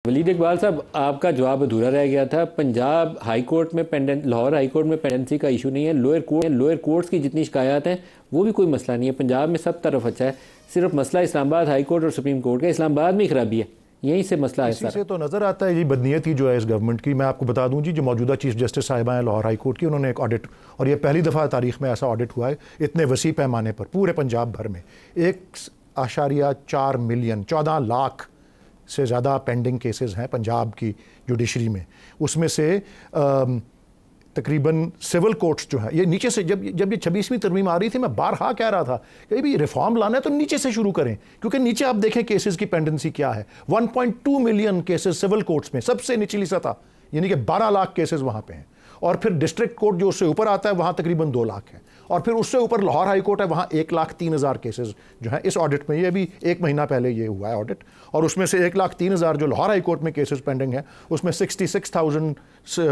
वलीद इकबाल साहब, आपका जवाब अधूरा रह गया था। पंजाब हाई कोर्ट में पेंडेंट, लाहौर हाई कोर्ट में पेंडेंसी का इशू नहीं है। लोअर कोर्ट्स की जितनी शिकायत हैं वो भी कोई मसला नहीं है। पंजाब में सब तरफ अच्छा है। सिर्फ मसला इस्लामाबाद हाई कोर्ट और सुप्रीम कोर्ट का, इस्लामाबाद में खराबी है, यहीं से मसला है। इसी से तो नज़र आता है ये बदनीयती जो है इस गवर्नमेंट की। मैं आपको बता दूं जी, जो मौजूदा चीफ जस्टिस साहिबा हैं लाहौर हाई कोर्ट की, उन्होंने एक ऑडिट, और ये पहली दफ़ा तारीख में ऐसा ऑडिट हुआ है इतने वसी पैमाने पर पूरे पंजाब भर में। 1.4 मिलियन 14 लाख से ज़्यादा पेंडिंग केसेस हैं पंजाब की जुडिशरी में। उसमें से तकरीबन सिविल कोर्ट्स जो है, ये नीचे से, जब ये 26वीं तरमीम आ रही थी, मैं बारहा कह रहा था कि भाई रिफॉर्म लाना है तो नीचे से शुरू करें, क्योंकि नीचे आप देखें केसेस की पेंडेंसी क्या है। 1.2 मिलियन केसेस सिविल कोर्ट्स में, सबसे निचली सतह, यानी कि 12 लाख केसेस वहाँ पे हैं। और फिर डिस्ट्रिक्ट कोर्ट जो उससे ऊपर आता है वहाँ तकरीबन 2 लाख है। और फिर उससे ऊपर लाहौर हाई कोर्ट है, वहाँ 1,03,000 केसेस जो हैं इस ऑडिट में। ये भी 1 महीना पहले ये हुआ है ऑडिट, और उसमें से 1,03,000 जो लाहौर हाई कोर्ट में केसेस पेंडिंग हैं, उसमें 66,000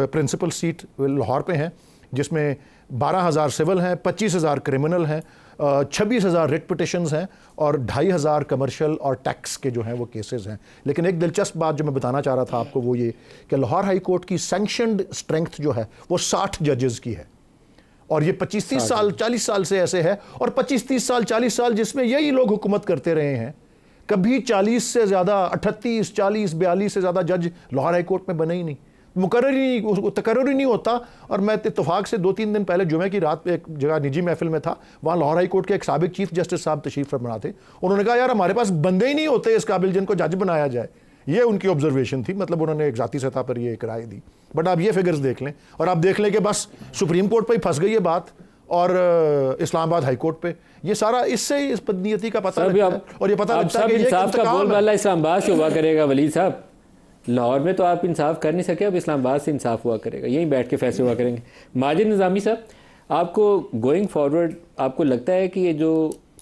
प्रिंसिपल सीट लाहौर पे हैं, जिसमें 12,000 सिविल हैं, 25,000 क्रिमिनल हैं, 26,000 रिट पिटिशंस हैं, और 2,500 कमर्शियल और टैक्स के जो हैं वो केसेस हैं। लेकिन एक दिलचस्प बात जो मैं बताना चाह रहा था आपको वो ये कि लाहौर हाई कोर्ट की सैंक्शनड स्ट्रेंथ जो है वो 60 जजेस की है, और ये 25-30 साल 40 साल से ऐसे है, और 25-30 साल 40 साल जिसमें यही लोग हुकूमत करते रहे हैं। कभी 40 से ज़्यादा 38, 40, 42 से ज़्यादा जज लाहौर हाई कोर्ट में बने ही नहीं, मुकर्रर ही नहीं, तकर्रुर ही नहीं होता। और मैं इत्तेफाक से 2-3 दिन पहले जुमे की रात पे एक जगह निजी महफिल में था, वहाँ लाहौर हाई कोर्ट के एक साबिक चीफ जस्टिस साहब तशरीफ फरमा थे। उन्होंने कहा यार हमारे पास बंदे ही नहीं होते इस काबिल जिनको जज बनाया जाए। ये उनकी ऑब्जर्वेशन थी, मतलब उन्होंने एक ज़ाती सतह पर ये एक राय दी। बट आप ये फिगर्स देख लें, और आप देख लें कि बस सुप्रीम कोर्ट पर ही फंस गई ये बात, और इस्लामाबाद हाई कोर्ट पे। ये सारा इससे इस बदनीयती का पता लगता है, और ये पता लगता है कि इंसाफ का बोलबाला इस्लामाबाद से हुआ करेगा। वलीद साहब, लाहौर में तो आप इंसाफ कर नहीं सके, अब इस्लामाबाद से इंसाफ हुआ करेगा, यहीं बैठ के फैसले हुआ करेंगे। माजिद निज़ामी साहब, आपको गोइंग फॉरवर्ड आपको लगता है कि ये जो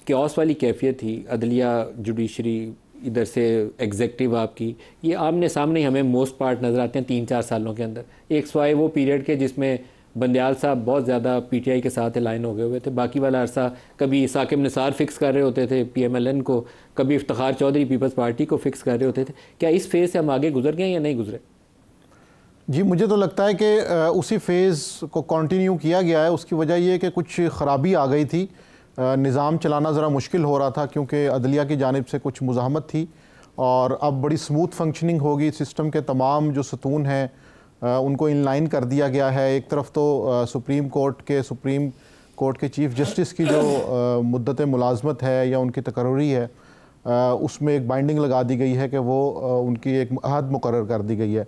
क्योस वाली कैफियत थी, अदलिया, जुडिशरी, इधर से एग्जेक्टिव आपकी, ये आमने सामने ही हमें मोस्ट पार्ट नज़र आते हैं 3-4 सालों के अंदर, एक स्वाय वो पीरियड के जिसमें बंदयाल साहब बहुत ज़्यादा पीटीआई के साथ अलाइन हो गए हुए थे। बाकी वाला अरसा कभी साकिब निसार फिक्स कर रहे होते थे पीएमएलएन को, कभी इफ्तिखार चौधरी पीपल्स पार्टी को फिक्स कर रहे होते थे। क्या इस फेज़ से हम आगे गुजर गए या नहीं गुजरे? जी, मुझे तो लगता है कि उसी फेज़ को कंटिन्यू किया गया है। उसकी वजह ये है कि कुछ ख़राबी आ गई थी, निज़ाम चलाना ज़रा मुश्किल हो रहा था, क्योंकि अदलिया की जानिब से कुछ मुज़ाहमत थी, और अब बड़ी स्मूथ फंक्शनिंग होगी। सिस्टम के तमाम जो सतून हैं उनको इनलाइन कर दिया गया है। एक तरफ तो सुप्रीम कोर्ट के चीफ़ जस्टिस की जो मुद्दत मुलाजमत है या उनकी तकर्री है, उसमें एक बाइंडिंग लगा दी गई है कि वो उनकी एक हद मुकर्रर कर दी गई है।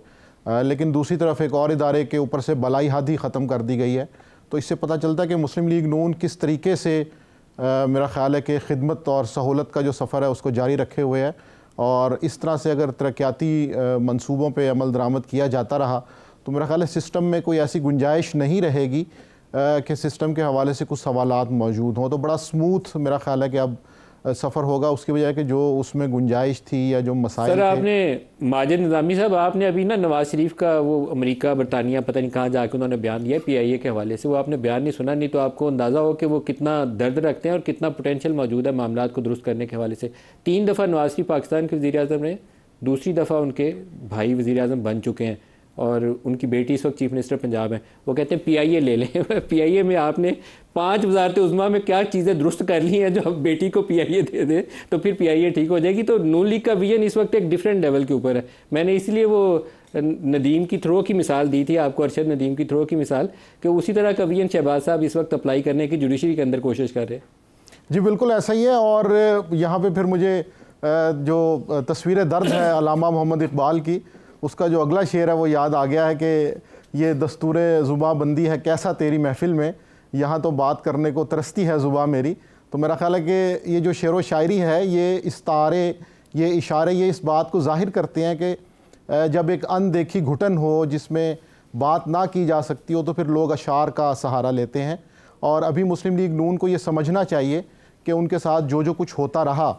लेकिन दूसरी तरफ एक और इदारे के ऊपर से बलाई हद ही ख़त्म कर दी गई है। तो इससे पता चलता है कि मुस्लिम लीग नून किस तरीके से मेरा ख़्याल है कि खिदमत और सहूलत का जो सफ़र है उसको जारी रखे हुए है, और इस तरह से अगर तरक्याती मंसूबों पे अमल दरामद किया जाता रहा तो मेरा ख़्याल है सिस्टम में कोई ऐसी गुंजाइश नहीं रहेगी कि सिस्टम के हवाले से कुछ सवालात मौजूद हों। तो बड़ा स्मूथ मेरा ख़्याल है कि अब सफ़र होगा, उसकी वजह कि जो उसमें गुंजाइश थी या जो मसाइल सर आपने माजिद निज़ामी साहब, आपने अभी ना नवाज शरीफ का वो अमेरिका बरतानिया पता नहीं कहाँ जाके उन्होंने बयान दिया पीआईए के हवाले से, वो आपने बयान नहीं सुना, नहीं तो आपको अंदाज़ा हो कि वो कितना दर्द रखते हैं और कितना पोटेंशियल मौजूद है मामला को दुरुस्त करने के हवाले से। 3 दफ़ा नवाज शरीफ पाकिस्तान के वज़ीर आज़म रहे, दूसरी दफ़ा उनके भाई वज़ीर आज़म बन चुके हैं, और उनकी बेटी इस वक्त चीफ मिनिस्टर पंजाब हैं। वो कहते हैं पीआईए ले लें। पीआईए में आपने 5 वज़ारत उज़्मा में क्या चीज़ें दुरुस्त कर ली हैं, जो अब बेटी को पीआईए दे दें तो फिर पीआईए ठीक हो जाएगी। तो नून लीग का विजन इस वक्त एक डिफरेंट लेवल के ऊपर है। मैंने इसलिए वो नदीम की थ्रो की मिसाल दी थी आपको, अरशद नदीम की थ्रो की मिसाल, कि उसी तरह का विजन शहबाज साहब इस वक्त अप्लाई करने की जुडिशरी के अंदर कोशिश कर रहे हैं। जी बिल्कुल ऐसा ही है। और यहाँ पर फिर मुझे जो तस्वीर दर्द है अल्लामा मोहम्मद इकबाल की, उसका जो अगला शेर है वो याद आ गया है कि ये दस्तूर ज़ुबाबंदी है कैसा तेरी महफ़िल में, यहाँ तो बात करने को तरसती है ज़ुबां मेरी। तो मेरा ख़्याल है कि ये जो शेर व शायरी है, ये इस्तारे, ये इशारे, ये इस बात को ज़ाहिर करते हैं कि जब एक अनदेखी घुटन हो जिसमें बात ना की जा सकती हो तो फिर लोग अशार का सहारा लेते हैं। और अभी मुस्लिम लीग नून को ये समझना चाहिए कि उनके साथ जो कुछ होता रहा,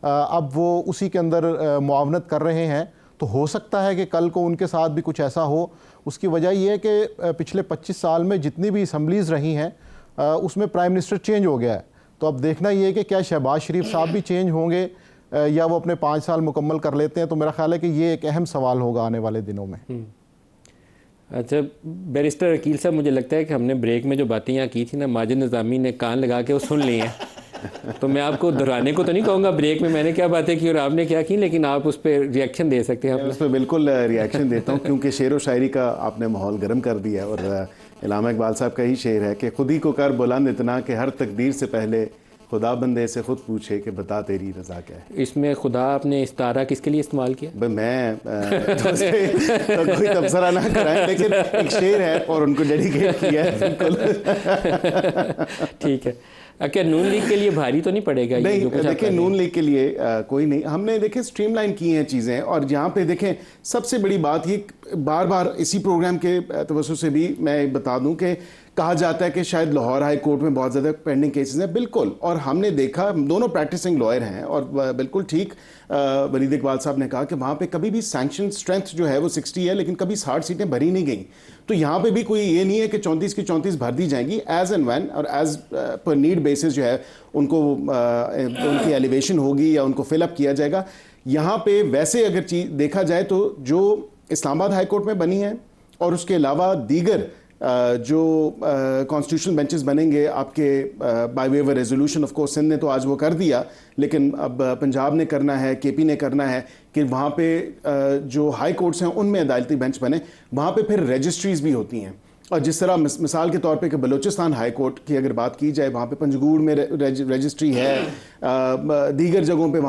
अब वो उसी के अंदर मुआवनत कर रहे हैं। तो हो सकता है कि कल को उनके साथ भी कुछ ऐसा हो। उसकी वजह यह है कि पिछले 25 साल में जितनी भी असम्बलीज़ रही हैं उसमें प्राइम मिनिस्टर चेंज हो गया है। तो अब देखना ये है कि क्या शहबाज शरीफ साहब भी चेंज होंगे, या वो अपने 5 साल मुकम्मल कर लेते हैं। तो मेरा ख्याल है कि ये एक अहम सवाल होगा आने वाले दिनों में। अच्छा बैरिस्टर अकील साहब, मुझे लगता है कि हमने ब्रेक में जो बातें यहाँ की थी ना, माजिद निज़ामी ने कान लगा के वो सुन ली हैं। तो मैं आपको दोहराने को तो नहीं कहूँगा ब्रेक में मैंने क्या बातें की और आपने क्या की, लेकिन आप उस पर रिएक्शन दे सकते हैं। उस पर बिल्कुल रिएक्शन देता हूँ, क्योंकि शेर व शायरी का आपने माहौल गर्म कर दिया। और इल्लामा इकबाल साहब का ही शेर है कि खुद ही को कर बुलंद इतना कि हर तकदीर से पहले खुदा बंदे से खुद पूछे कि बता तेरी रज़ा क्या है। इसमें खुदा आपने इस्तारा किसके लिए इस्तेमाल किया? मैं तो कोई तबसरा ना कराएं, लेकिन एक शेर है और उनको डेडिकेट किया है बिल्कुल। ठीक है। क्या नून लीग के लिए भारी तो नहीं पड़ेगा? नहीं, देखिए नून लीग के लिए कोई नहीं, हमने देखे स्ट्रीमलाइन की हैं चीज़ें। और यहाँ पे देखें सबसे बड़ी बात ये, बार बार इसी प्रोग्राम के तवज्जो से भी मैं बता दूं कि कहा जाता है कि शायद लाहौर हाई कोर्ट में बहुत ज़्यादा पेंडिंग केसेस हैं। बिल्कुल, और हमने देखा, दोनों प्रैक्टिसिंग लॉयर हैं और बिल्कुल ठीक वलीद इकबाल साहब ने कहा कि वहाँ पे कभी भी सैंक्शन स्ट्रेंथ जो है वो 60 है, लेकिन कभी 60 सीटें भरी नहीं गई। तो यहाँ पे भी कोई ये नहीं है कि 34 की 34 भर दी जाएंगी। एज एंड व्हेन और एज पर नीड बेसिस जो है उनको उनकी एलिवेशन होगी या उनको फिलअप किया जाएगा। यहाँ पे वैसे अगर चीज़ देखा जाए तो जो इस्लामाबाद हाई कोर्ट में बनी है और उसके अलावा दीगर जो कॉन्स्टिट्यूशनल बेंचेस बनेंगे आपके by way of resolution, of course Sindh ने तो आज वो कर दिया, लेकिन अब पंजाब ने करना है, केपी ने करना है कि वहाँ पे जो हाई कोर्ट्स हैं उनमें अदालती बेंच बने। वहाँ पे फिर रजिस्ट्रीज भी होती हैं। और जिस तरह मिसाल के तौर पे कि बलूचिस्तान हाई कोर्ट की अगर बात की जाए, वहाँ पे पंजगुड़ में रजिस्ट्री है, दीगर जगहों पे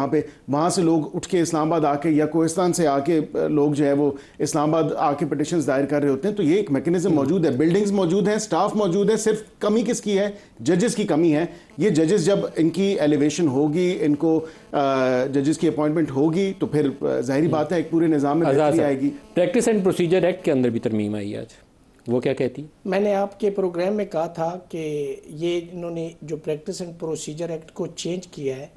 वहाँ से लोग उठ के इस्लामाबाद आके या कोहिस्तान से आके लोग जो है वो इस्लामाबाद आके पिटिशंस दायर कर रहे होते हैं। तो ये एक मैकेनिज्म मौजूद है, बिल्डिंग्स मौजूद हैं, स्टाफ मौजूद है। सिर्फ कमी किसकी है? जजेस की कमी है। ये जजेस जब इनकी एलिवेशन होगी, इनको जजेस की अपॉइंटमेंट होगी, तो फिर जाहिर बात है एक पूरे निज़ाम में बेहतरी आएगी। प्रैक्टिस एंड प्रोसीजर एक्ट के अंदर भी तरमीम आई आज, वो क्या कहती? मैंने आपके प्रोग्राम में कहा था कि ये इन्होंने जो प्रैक्टिस एंड प्रोसीजर एक्ट को चेंज किया है,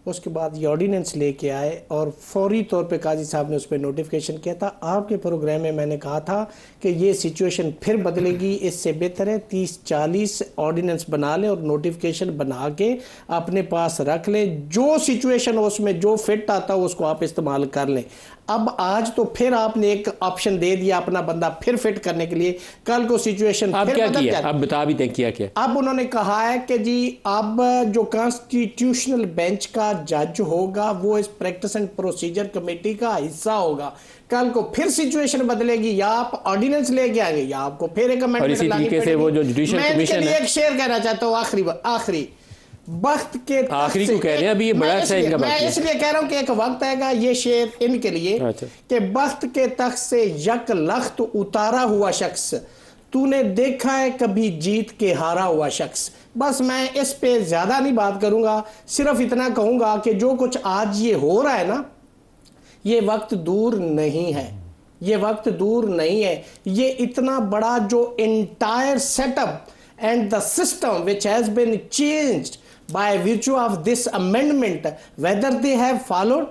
उसके बाद ये ऑर्डिनेंस लेके आए और फौरी तौर पे काजी साहब ने उस पर नोटिफिकेशन किया था। आपके प्रोग्राम में मैंने कहा था कि ये सिचुएशन फिर बदलेगी, इससे बेहतर है 30-40 ऑर्डिनेंस बना लें और नोटिफिकेशन बना के अपने पास रख लें। जो सिचुएशन हो उसमें जो फिट आता हो उसको आप इस्तेमाल कर लें। अब आज तो फिर आपने एक ऑप्शन दे दिया अपना बंदा फिर फिट करने के लिए, कल को सिचुएशन अब क्या किया? अब बता भी दें क्या किया। अब उन्होंने कहा है कि जी अब जो कॉन्स्टिट्यूशनल बेंच का जज होगा वो इस प्रैक्टिस एंड प्रोसीजर कमेटी का हिस्सा होगा। कल को फिर सिचुएशन बदलेगी, या आप ऑर्डिनेंस लेके आएंगे या आपको फिर एक अमेंडमेंट लानी पड़ेगी। वो जो जुडिशियल कमीशन है, एक शेयर कहना चाहता हूँ आखिरी वक्त के आखिरी को कह रहे हैं अभी, ये बड़ा अच्छा इनका मैं इसलिए कह रहा हूं कि एक वक्त आएगा, ये शेर इनके लिए कि वक्त के तख्त से यक लख्त उतारा हुआ शख्स, तूने देखा है कभी जीत के हारा हुआ शख्स। बस मैं इस पे ज्यादा नहीं बात करूंगा, सिर्फ इतना कहूंगा कि जो कुछ आज ये हो रहा है ना, ये वक्त दूर नहीं है, ये वक्त दूर नहीं है। ये इतना बड़ा जो entire setup and the system which has been changed by virtue of this amendment, whether they have followed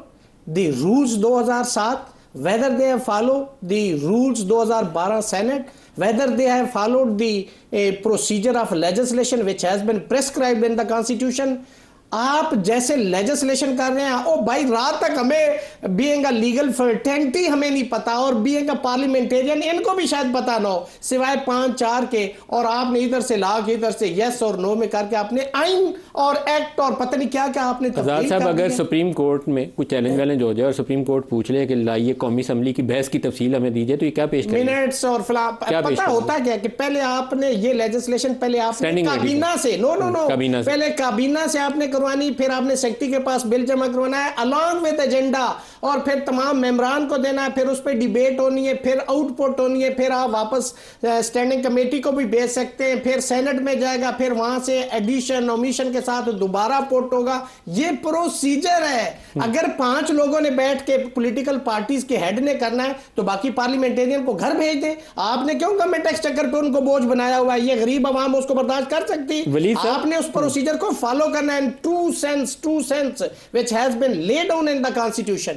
the rules 2007, whether they have followed the rules 2012 Senate, whether they have followed the procedure of legislation which has been prescribed in the Constitution, आप जैसे legislation कर रहे हैं, ओ भाई रात तक हमें being a legal फर्टेंटी हमें नहीं पता और बीइंग अ पार्लियामेंटेरियन इनको भी शायद पता ना हो सिवाय 5-4 के, और आपने इधर से ला के इधर से यस और नो में करके आपने आइन और एक्ट और पता नहीं क्या क्या आपने आजाद साहब, अगर सुप्रीम कोर्ट में कुछ चैलेंज वैलेंज हो जाए और सुप्रीम कोर्ट पूछ ले कि लाइए कौमी असम्बली की बहस की तफसील हमें दीजिए, तो ये क्या पेश करेंगे? मिनट्स और पता होता क्या कि पहले आपने ये लेजिस्लेशन पहले आपने काबीना से पहले काबीना से आपने करवानी, फिर आपने सेक्रेटरी के पास बिल जमा करवाना है अलॉन्ग विद एजेंडा, और फिर तमाम मेंबरान को देना है, फिर उस पर डिबेट होनी है, फिर आउटपुट होनी है, फिर आप वापस स्टैंडिंग कमेटी को भी भेज सकते हैं, फिर सेनेट में जाएगा, फिर वहां से एडिशन ओमिशन के साथ दोबारा पोर्ट होगा। ये प्रोसीजर है। अगर 5 लोगों ने बैठ के पॉलिटिकल पार्टीज के हेड ने करना है तो बाकी पार्लियामेंटेरियन को घर भेज दे। आपने क्यों गवर्नमेंट टैक्स चक्कर पे उनको बोझ बनाया हुआ है? ये गरीब आवाम उसको बर्दाश्त कर सकती? आपने उस प्रोसीजर को फॉलो करना है, true sense which has been laid down in the constitution।